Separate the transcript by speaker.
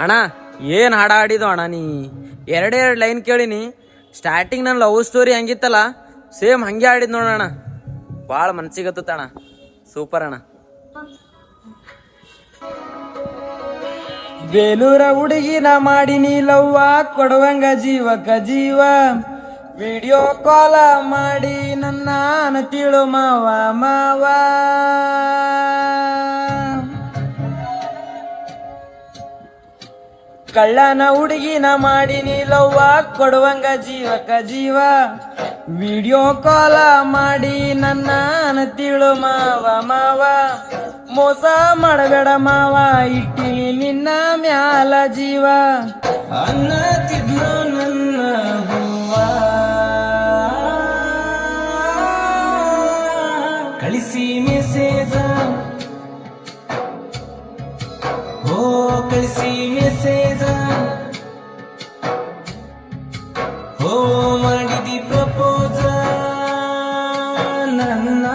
Speaker 1: ಅಣ್ಣ ಏನ್ ಹಾಡ ಹಾಡಿದು ಅಣ್ಣ ನೀ ಎರಡೆರಡು ಲೈನ್ ಕೇಳಿನಿ. ಸ್ಟಾರ್ಟಿಂಗ್ ನನ್ನ ಲವ್ ಸ್ಟೋರಿ ಹಂಗಿತ್ತಲ್ಲ ಸೇಮ್ ಹಂಗೆ ಆಡಿದ್ ನೋಡೋಣ. ಭಾಳ ಮನ್ಸಿಗೆ ಹತ್ತಣ್ಣ. ಸೂಪರ್ ಅಣ್ಣ. ಬೇಲೂರ ಹುಡುಗಿನ ಮಾಡಿನಿ ಲವ್ವ ಕೊಡುವಂಗ ಜೀವಕ ಜೀವ. ವಿಡಿಯೋ ಕಾಲ ಮಾಡಿ ನನ್ನ ತಿಳು ಮಾವ ಮಾವ. ಕಳ್ಳನ ಹುಡುಗಿನ ಮಾಡಿನಿ ಲವ್ವ ಕೊಡುವಂಗ ಜೀವಕ ಜೀವ. ವಿಡಿಯೋ ಕಾಲ ಮಾಡಿ ನನ್ನ ತಿಳು ಮಾವ ಮಾವ. ಮೋಸ ಮಾಡಬೇಡ ಮಾವ ಇಟ್ಟಿನಿ ನಿನ್ನ ಮ್ಯಾಲ ಜೀವ. ಅನ್ನತಿದ್ರು ನನ್ನ ಹೂವ ಕಳಿಸಿ ಮೆಸೇಜ. ಓ ಕಳಿಸಿ ಮೆಸೇಜ. ಓ ಮಾಡಿದಿ ಪ್ರಪೋಸ ನನ್ನ